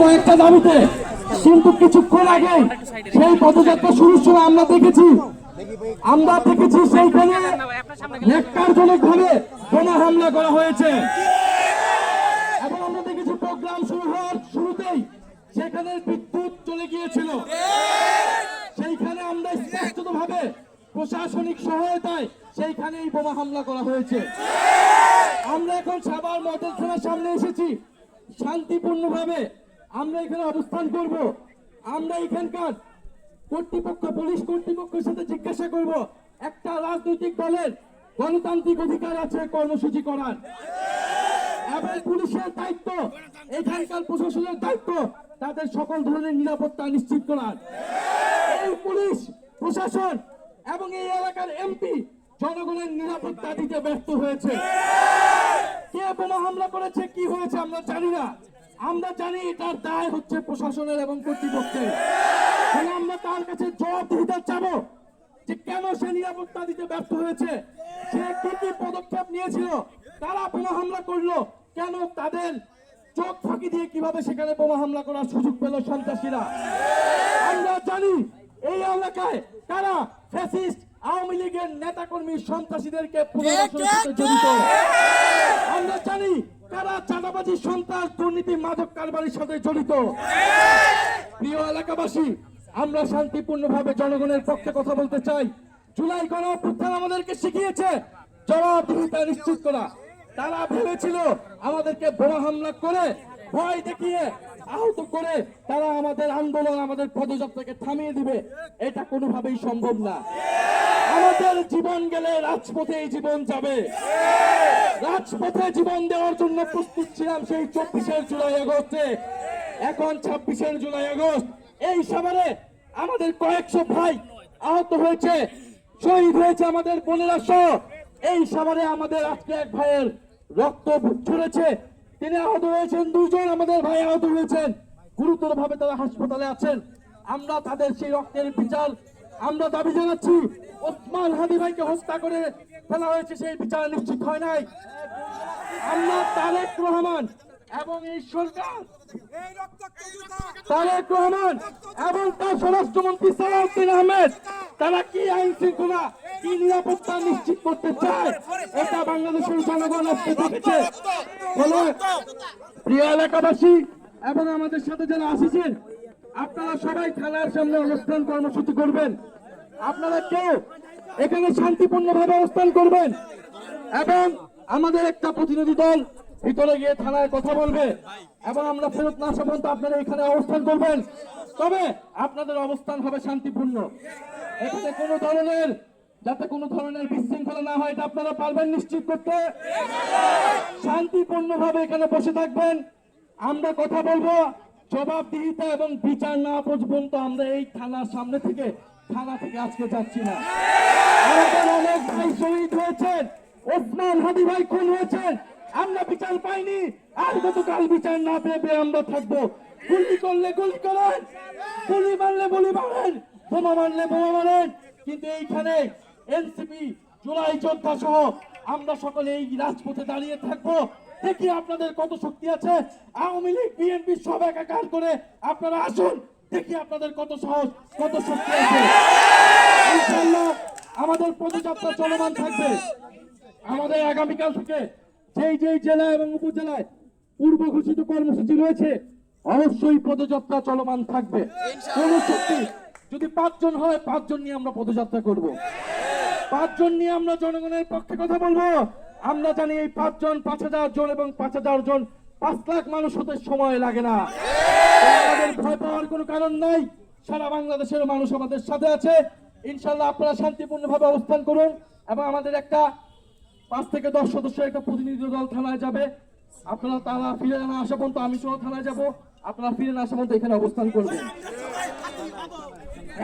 কয়েকটা দাবিতে, কিন্তু কিছুক্ষণ আগে সেই পদযাত্রা শুরুর সময় আমরা দেখেছি সেইখানে ন্যাক্কারজনক ভাবে বোমা হামলা করা হয়েছে। এবং আমরা দেখেছি প্রোগ্রাম শুরু হওয়ার শুরুতেই সেখানে বিদ্যুৎ চলে গিয়েছিল। সেইখানে আমরা স্পষ্টভাবে প্রশাসনিক সহায়তায় সেইখানেই বোমা হামলা করা হয়েছে। আমরা এখন সাভার মডেল থানার সামনে এসেছি শান্তিপূর্ণভাবে। আমরা এখানে অবস্থান করব। আমরা এখানকার কর্তৃপক্ষ, পুলিশ কর্তৃপক্ষের সাথে জিজ্ঞাসা করব, একটা রাজনৈতিক দলের গণতান্ত্রিক অধিকার আছে কর্মসূচি করার, এবং পুলিশের দায়িত্ব, এখানকার প্রশাসনের দায়িত্ব তাদের সকল ধরনের নিরাপত্তা নিশ্চিত করার। এই পুলিশ প্রশাসন এবং এই এলাকার এমপি জনগণের নিরাপত্তা দিতে ব্যর্থ হয়েছে। কে বোমা হামলা করেছে, কি হয়েছে আমরা জানি না। আমরা জানি এটার দায় হচ্ছে প্রশাসনের এবং কর্তৃপক্ষের। আমরা তার কাছে জবাবদিহিতা চাবো যে কেন সে নিরাপত্তা দিতে ব্যর্থ হয়েছে, সে কি কি পদক্ষেপ নিয়েছিল, তারা বোমা হামলা করলো কেন, তাদের চোখ ফাঁকি দিয়ে কিভাবে সেখানে বোমা হামলা করার সুযোগ পেল সন্ত্রাসীরা। আমরা জানি এই এলাকায় কারা ফ্যাসিস্ট আওয়ামী লীগের নেতাকর্মী সন্ত্রাসীদেরকে পুনর্বাসনের সাথে জড়িত। আমরা জানি কারা চাঁদাবাজি, সন্ত্রাস, দুর্নীতি, মাদক কারবারির সাথে জড়িত। প্রিয় এলাকাবাসী, আমরা শান্তিপূর্ণভাবে জনগণের পক্ষে কথা বলতে চাই। জুলাই গণঅভ্যুত্থান আমাদেরকে শিখিয়েছে জবাবদিহিতা নিশ্চিত করা। তারা ভেবেছিল আমাদেরকে বোমা হামলা করে, ভয় দেখিয়ে, আহত করে তারা আমাদের আন্দোলন, আমাদের পদযাত্রাকে থামিয়ে দিবে। এটা কোনোভাবেই সম্ভব না। আমাদের জীবন গেলে রাজপথে জীবন যাবে। রাজপথে জীবন দেওয়ার জন্য প্রস্তুত ছিলাম সেই 24 জুলাই আগস্টে। এখন 26 জুলাই আগস্ট। এই সাভারে আমাদের কয়েকশো ভাই আহত হয়েছে, শহীদ হয়েছে আমাদের বোনেরা সহ। এই সাভারে আমাদের আজকে এক ভাইয়ের রক্ত ঝরেছে, তিনি আহত হয়েছেন। 2 জন আমাদের ভাই আহত হয়েছেন, গুরুতর ভাবে তারা হাসপাতালে আছেন। আমরা তাদের সেই রক্তের বিচার আমরা দাবি জানাচ্ছি। ওসমান হাদি ভাইকে হত্যা করে ফেলা হয়েছে, সেই বিচার নিশ্চিত হয় নাই। আমরা তারেক রহমান এবং এই সরকার, তারেক রহমান এবং তার স্বরাষ্ট্রমন্ত্রী সালাউদ্দিন আহমেদ, তারা কি আইন শৃঙ্খলা, কি নিরাপত্তা নিশ্চিত করতে চায়, এটা বাংলাদেশের জনগণ আজকে দেখেছে। প্রিয় এলাকাবাসী এবং আমাদের সাথে যারা আসছেন, আপনারা সবাই থানার সামনে অনুষ্ঠান কর্মসূচি করবেন। আপনারা কেউ এখানে শান্তিপূর্ণভাবে অবস্থান করবেন এবং আমাদের একটা প্রতিনিধি দল ভিতরে গিয়ে থানায় কথা বলবে এবং আমরা ফেরত না আসা পর্যন্ত আপনারা এখানে অবস্থান করবেন। তবে আপনাদের অবস্থান হবে শান্তিপূর্ণ। এখানে যাতে কোনো ধরনের বিশৃঙ্খলা না হয়, এটা আপনারা পারবেন নিশ্চিত করতে। শান্তিপূর্ণভাবে এখানে বসে থাকবেন, আমরা কথা বলবো। জবাবদিহিতা এবং বিচার না পর্যন্ত আমরা এই থানা থেকে আজকে যাচ্ছি না। আমাদের অনেক ভাই শহীদ হয়েছেন, ওসমান হাদি ভাই খুন হয়েছেন, আমরা বিচার পাইনি। আর গতকাল বিচার না পেয়ে আমরা থাকবো। গুলি করলে গুলি করেন, গুলি মারলে গুলি মারেন, বোমা মারলে বোমা মারেন, কিন্তু এইখানে এনসিপি, জুলাই যোদ্ধা সহ আমরা সকলে এই রাজপথে দাঁড়িয়ে থাকবো। দেখি আপনাদের কত শক্তি আছে। আওয়ামী লীগ, বিএনপি সব একাকার করে আপনারা আসুন, দেখি আপনাদের কত সাহস, কত শক্তি আছে। ইনশাআল্লাহ আমাদের পদযাত্রা চলমান থাকবে। আমাদের আগামীকাল থেকে যেই জেলা এবং উপজেলায় পূর্ব ঘোষিত কর্মসূচি রয়েছে, অবশ্যই পদযাত্রা চলমান থাকবে। কোন শক্তি যদি 5 জন হয়, 5 জন নিয়ে আমরা পদযাত্রা করব। 5 জন নিয়ে আমরা জনগণের পক্ষে কথা বলবো। আমরা জানি এই 5 জন 5000 জন এবং 5000 জন 5 লাখ মানুষ হতে সময় লাগে না। আমাদের ভয় পাওয়ার কোনো কারণ নাই। সারা বাংলাদেশের মানুষ আমাদের সাথে আছে। ইনশাআল্লাহ আপনারা শান্তিপূর্ণভাবে অবস্থান করুন এবং আমাদের একটা 5 থেকে 10 সদস্যের একটা প্রতিনিধি দল থানায় যাবে। আপনারা তারা ফিরে না আসা পর্যন্ত আমি সহ থানায় যাব। আপনারা ফিরে না আসা পর্যন্ত এখানে অবস্থান করবেন।